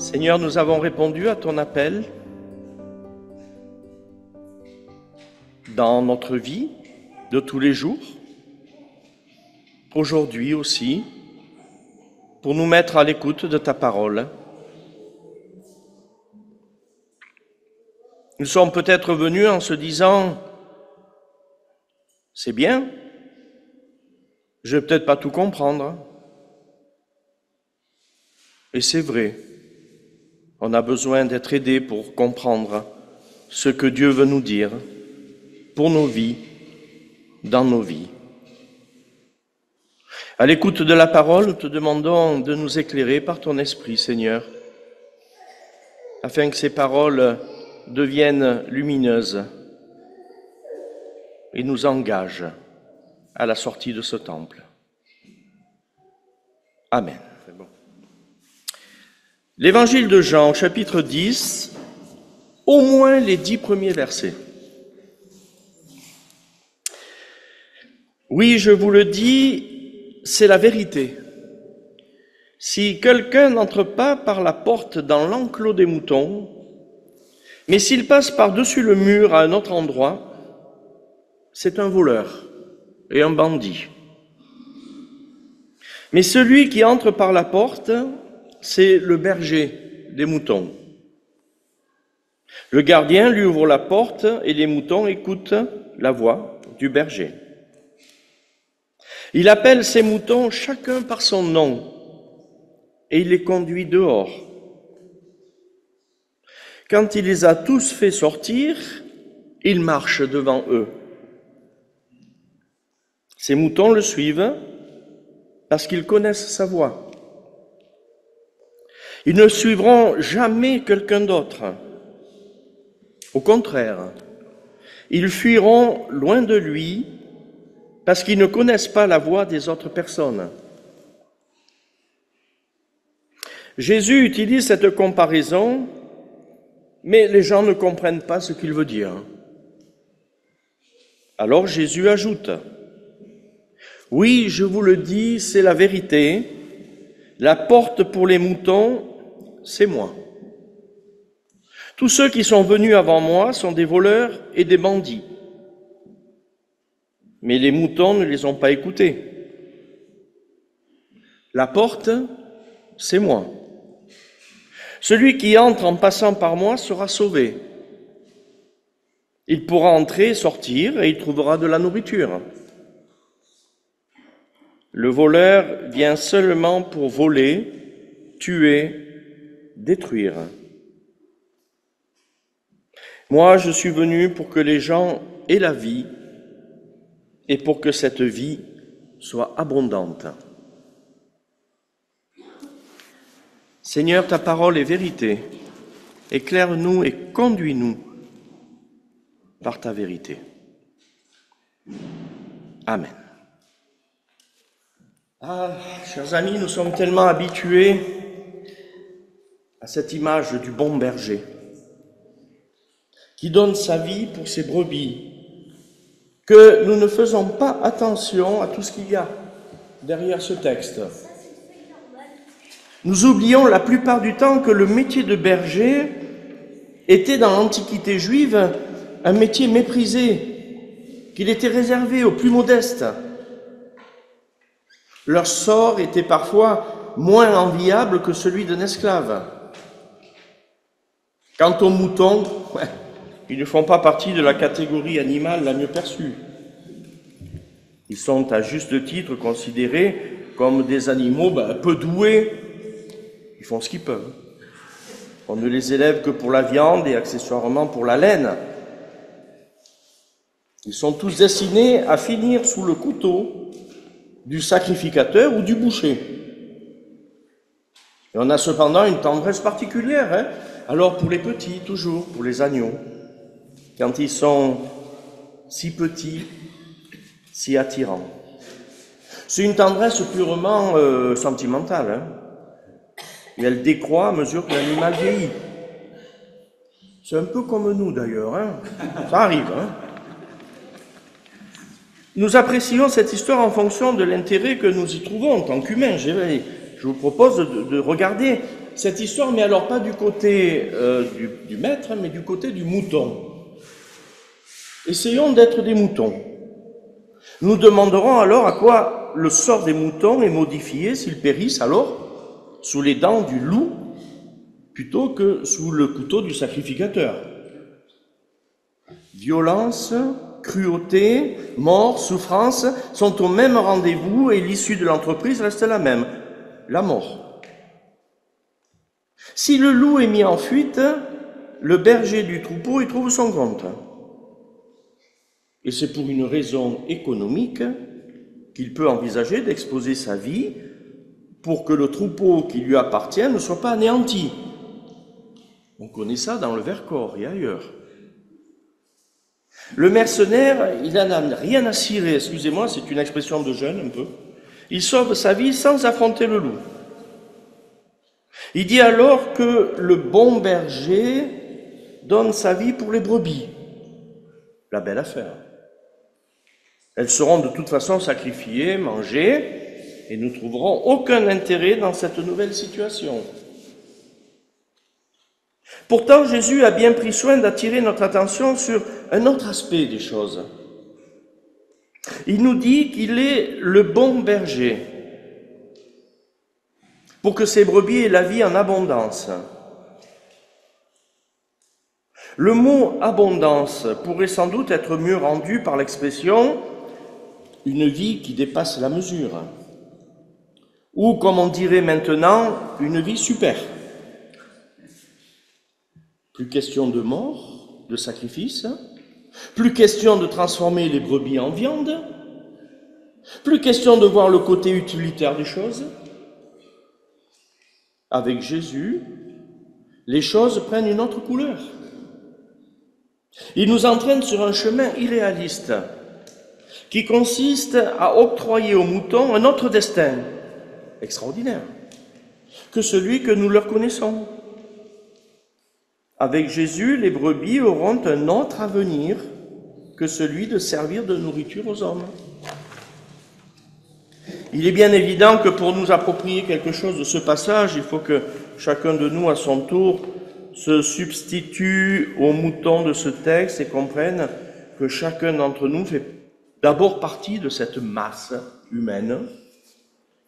Seigneur, nous avons répondu à ton appel dans notre vie de tous les jours, aujourd'hui aussi, pour nous mettre à l'écoute de ta parole. Nous sommes peut-être venus en se disant « C'est bien, je ne vais peut-être pas tout comprendre. » Et c'est vrai, on a besoin d'être aidé pour comprendre ce que Dieu veut nous dire pour nos vies, dans nos vies. À l'écoute de la parole, nous te demandons de nous éclairer par ton esprit, Seigneur, afin que ces paroles deviennent lumineuses et nous engagent à la sortie de ce temple. Amen. L'évangile de Jean, chapitre 10, au moins les 10 premiers versets. Oui, je vous le dis, c'est la vérité. Si quelqu'un n'entre pas par la porte dans l'enclos des moutons, mais s'il passe par-dessus le mur à un autre endroit, c'est un voleur et un bandit. Mais celui qui entre par la porte, c'est le berger des moutons. Le gardien lui ouvre la porte et les moutons écoutent la voix du berger. Il appelle ses moutons chacun par son nom et il les conduit dehors. Quand il les a tous fait sortir, il marche devant eux. Ces moutons le suivent parce qu'ils connaissent sa voix. Ils ne suivront jamais quelqu'un d'autre. Au contraire, ils fuiront loin de lui parce qu'ils ne connaissent pas la voix des autres personnes. Jésus utilise cette comparaison, mais les gens ne comprennent pas ce qu'il veut dire. Alors Jésus ajoute, « Oui, je vous le dis, c'est la vérité, la porte pour les moutons, c'est moi. Tous ceux qui sont venus avant moi sont des voleurs et des bandits. Mais les moutons ne les ont pas écoutés. La porte, c'est moi. Celui qui entre en passant par moi sera sauvé. Il pourra entrer et sortir et il trouvera de la nourriture. Le voleur vient seulement pour voler, tuer, détruire. Moi, je suis venu pour que les gens aient la vie et pour que cette vie soit abondante. Seigneur, ta parole est vérité. Éclaire-nous et conduis-nous par ta vérité. Amen. Ah, chers amis, nous sommes tellement habitués à cette image du bon berger qui donne sa vie pour ses brebis, que nous ne faisons pas attention à tout ce qu'il y a derrière ce texte. Nous oublions la plupart du temps que le métier de berger était dans l'Antiquité juive un métier méprisé, qu'il était réservé aux plus modestes. Leur sort était parfois moins enviable que celui d'un esclave. Quant aux moutons, ils ne font pas partie de la catégorie animale la mieux perçue. Ils sont à juste titre considérés comme des animaux peu doués. Ils font ce qu'ils peuvent. On ne les élève que pour la viande et accessoirement pour la laine. Ils sont tous destinés à finir sous le couteau du sacrificateur ou du boucher. Et on a cependant une tendresse particulière, alors pour les petits, toujours, pour les agneaux, quand ils sont si petits, si attirants. C'est une tendresse purement sentimentale, et elle décroît à mesure que l'animal vieillit. C'est un peu comme nous d'ailleurs, ça arrive. Nous apprécions cette histoire en fonction de l'intérêt que nous y trouvons en tant qu'humains. Je vous propose de regarder cette histoire, mais alors pas du côté du maître, mais du côté du mouton. Essayons d'être des moutons. Nous demanderons alors à quoi le sort des moutons est modifié s'ils périssent alors sous les dents du loup plutôt que sous le couteau du sacrificateur. Violence, cruauté, mort, souffrance sont au même rendez-vous et l'issue de l'entreprise reste la même, la mort. Si le loup est mis en fuite, le berger du troupeau y trouve son compte. Et c'est pour une raison économique qu'il peut envisager d'exposer sa vie pour que le troupeau qui lui appartient ne soit pas anéanti. On connaît ça dans le Vercors et ailleurs. Le mercenaire, il n'en a rien à cirer, excusez-moi, c'est une expression de jeune un peu. Il sauve sa vie sans affronter le loup. Il dit alors que le bon berger donne sa vie pour les brebis. La belle affaire. Elles seront de toute façon sacrifiées, mangées, et nous ne trouverons aucun intérêt dans cette nouvelle situation. Pourtant, Jésus a bien pris soin d'attirer notre attention sur un autre aspect des choses. Il nous dit qu'il est le bon berger, pour que ses brebis aient la vie en abondance. Le mot « abondance » pourrait sans doute être mieux rendu par l'expression « une vie qui dépasse la mesure » ou, comme on dirait maintenant, « une vie super ». Plus question de mort, de sacrifice, plus question de transformer les brebis en viande, plus question de voir le côté utilitaire des choses. Avec Jésus, les choses prennent une autre couleur. Il nous entraîne sur un chemin irréaliste qui consiste à octroyer aux moutons un autre destin extraordinaire que celui que nous leur connaissons. Avec Jésus, les brebis auront un autre avenir que celui de servir de nourriture aux hommes. Il est bien évident que pour nous approprier quelque chose de ce passage, il faut que chacun de nous, à son tour, se substitue aux moutons de ce texte et comprenne que chacun d'entre nous fait d'abord partie de cette masse humaine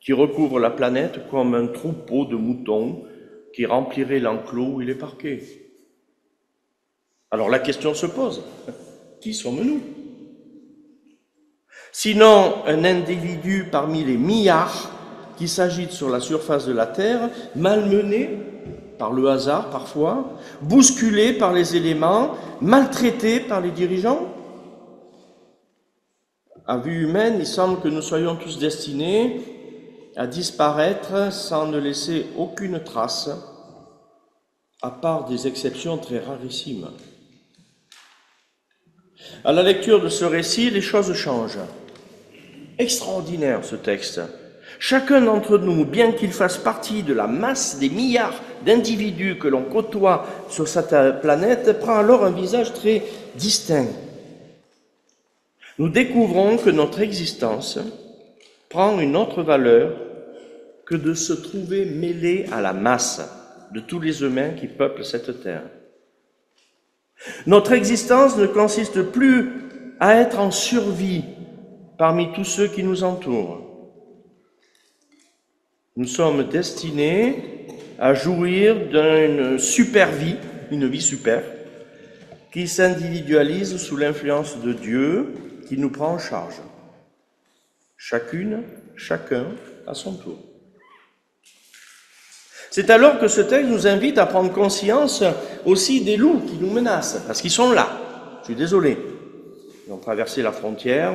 qui recouvre la planète comme un troupeau de moutons qui remplirait l'enclos où il est parqué. Alors la question se pose, qui sommes-nous? Sinon un individu parmi les milliards qui s'agitent sur la surface de la Terre, malmené par le hasard parfois, bousculé par les éléments, maltraité par les dirigeants? À vue humaine, il semble que nous soyons tous destinés à disparaître sans ne laisser aucune trace, à part des exceptions très rarissimes. À la lecture de ce récit, les choses changent. Extraordinaire ce texte. Chacun d'entre nous, bien qu'il fasse partie de la masse des milliards d'individus que l'on côtoie sur cette planète, prend alors un visage très distinct. Nous découvrons que notre existence prend une autre valeur que de se trouver mêlé à la masse de tous les humains qui peuplent cette terre. Notre existence ne consiste plus à être en survie parmi tous ceux qui nous entourent. Nous sommes destinés à jouir d'une super vie, une vie super, qui s'individualise sous l'influence de Dieu qui nous prend en charge. Chacune, chacun à son tour. C'est alors que ce texte nous invite à prendre conscience aussi des loups qui nous menacent, parce qu'ils sont là. Je suis désolé. Ils ont traversé la frontière.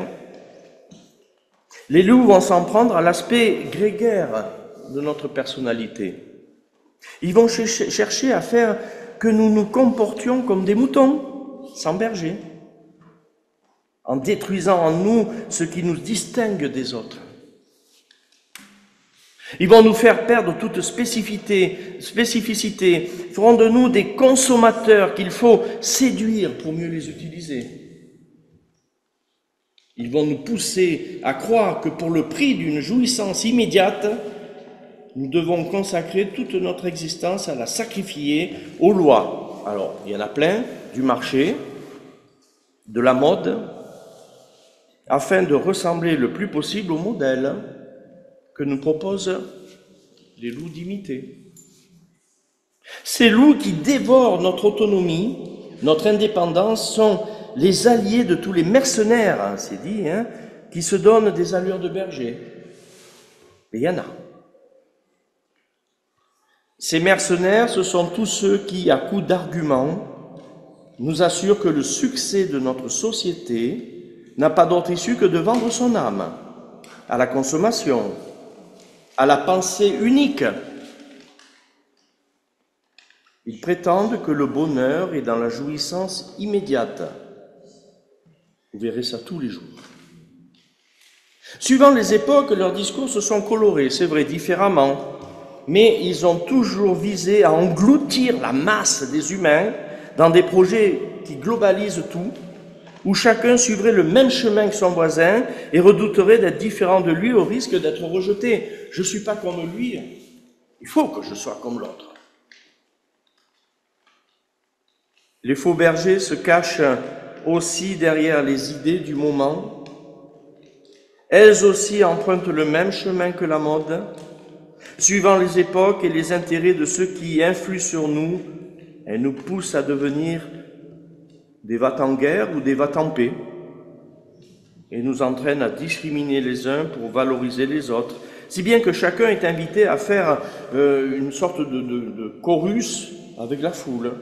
Les loups vont s'en prendre à l'aspect grégaire de notre personnalité. Ils vont chercher à faire que nous nous comportions comme des moutons, sans berger, en détruisant en nous ce qui nous distingue des autres. Ils vont nous faire perdre toute spécificité, feront de nous des consommateurs qu'il faut séduire pour mieux les utiliser. Ils vont nous pousser à croire que pour le prix d'une jouissance immédiate, nous devons consacrer toute notre existence à la sacrifier aux lois. Alors, il y en a plein, du marché, de la mode, afin de ressembler le plus possible au modèle que nous proposent les loups d'imiter. Ces loups qui dévorent notre autonomie, notre indépendance, sont les alliés de tous les mercenaires, hein, c'est dit, hein, qui se donnent des allures de berger. Et il y en a. Ces mercenaires, ce sont tous ceux qui, à coups d'arguments, nous assurent que le succès de notre société n'a pas d'autre issue que de vendre son âme à la consommation, à la pensée unique. Ils prétendent que le bonheur est dans la jouissance immédiate. Vous verrez ça tous les jours. Suivant les époques, leurs discours se sont colorés, c'est vrai, différemment, mais ils ont toujours visé à engloutir la masse des humains dans des projets qui globalisent tout, où chacun suivrait le même chemin que son voisin et redouterait d'être différent de lui au risque d'être rejeté. Je ne suis pas comme lui, il faut que je sois comme l'autre. Les faux bergers se cachent aussi derrière les idées du moment. Elles aussi empruntent le même chemin que la mode, suivant les époques et les intérêts de ceux qui influent sur nous. Elles nous poussent à devenir des va-t-en-guerre ou des va-t-en-paix et nous entraînent à discriminer les uns pour valoriser les autres, si bien que chacun est invité à faire une sorte de chorus avec la foule.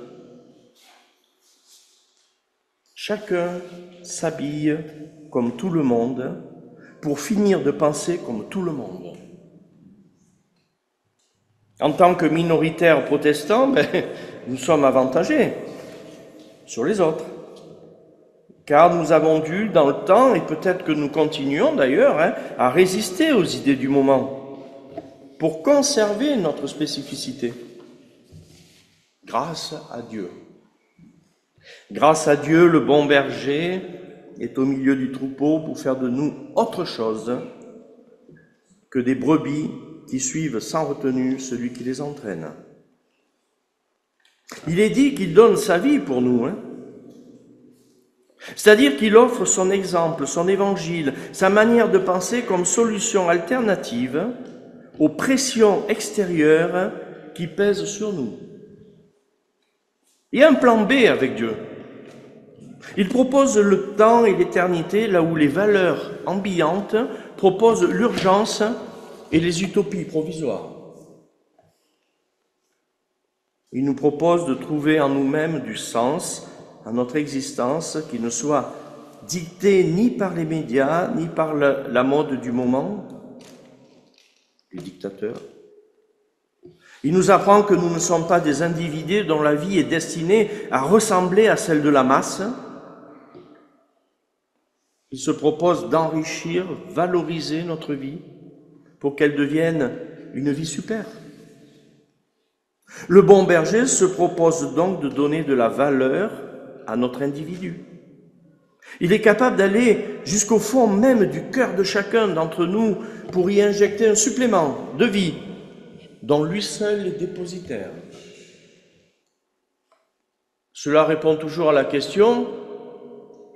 Chacun s'habille comme tout le monde pour finir de penser comme tout le monde. En tant que minoritaires protestants, nous sommes avantagés sur les autres, car nous avons dû, dans le temps, et peut-être que nous continuons d'ailleurs, à résister aux idées du moment pour conserver notre spécificité. Grâce à Dieu. Grâce à Dieu, le bon berger est au milieu du troupeau pour faire de nous autre chose que des brebis qui suivent sans retenue celui qui les entraîne. Il est dit qu'il donne sa vie pour nous, c'est-à-dire qu'il offre son exemple, son évangile, sa manière de penser comme solution alternative aux pressions extérieures qui pèsent sur nous. Il y a un plan B avec Dieu. Il propose le temps et l'éternité là où les valeurs ambiantes proposent l'urgence et les utopies provisoires. Il nous propose de trouver en nous-mêmes du sens à notre existence qui ne soit dicté ni par les médias, ni par la mode du moment, les dictateurs. Il nous apprend que nous ne sommes pas des individus dont la vie est destinée à ressembler à celle de la masse. Il se propose d'enrichir, valoriser notre vie pour qu'elle devienne une vie super. Le bon berger se propose donc de donner de la valeur à notre individu. Il est capable d'aller jusqu'au fond même du cœur de chacun d'entre nous pour y injecter un supplément de vie dont lui seul est dépositaire. Cela répond toujours à la question: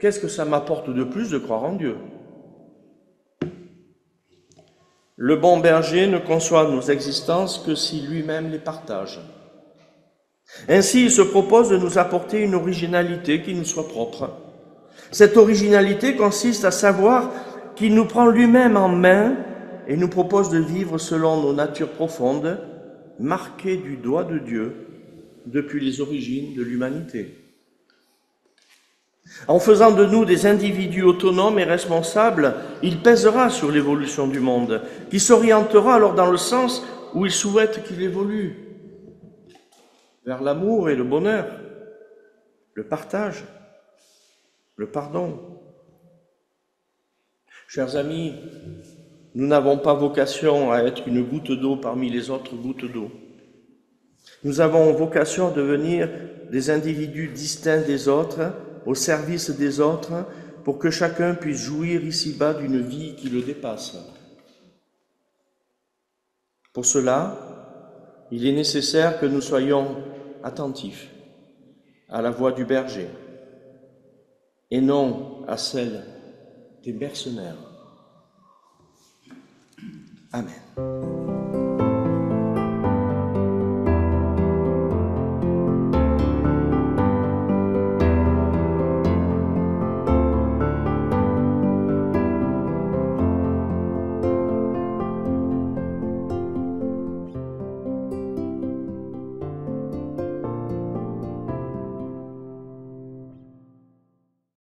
qu'est-ce que ça m'apporte de plus de croire en Dieu? Le bon berger ne conçoit nos existences que si lui-même les partage. Ainsi, il se propose de nous apporter une originalité qui nous soit propre. Cette originalité consiste à savoir qu'il nous prend lui-même en main et nous propose de vivre selon nos natures profondes, marquées du doigt de Dieu depuis les origines de l'humanité. En faisant de nous des individus autonomes et responsables, il pèsera sur l'évolution du monde, qui s'orientera alors dans le sens où il souhaite qu'il évolue, vers l'amour et le bonheur, le partage, le pardon. Chers amis, nous n'avons pas vocation à être une goutte d'eau parmi les autres gouttes d'eau. Nous avons vocation à devenir des individus distincts des autres, au service des autres, pour que chacun puisse jouir ici-bas d'une vie qui le dépasse. Pour cela, il est nécessaire que nous soyons attentifs à la voix du berger et non à celle des mercenaires. Amen.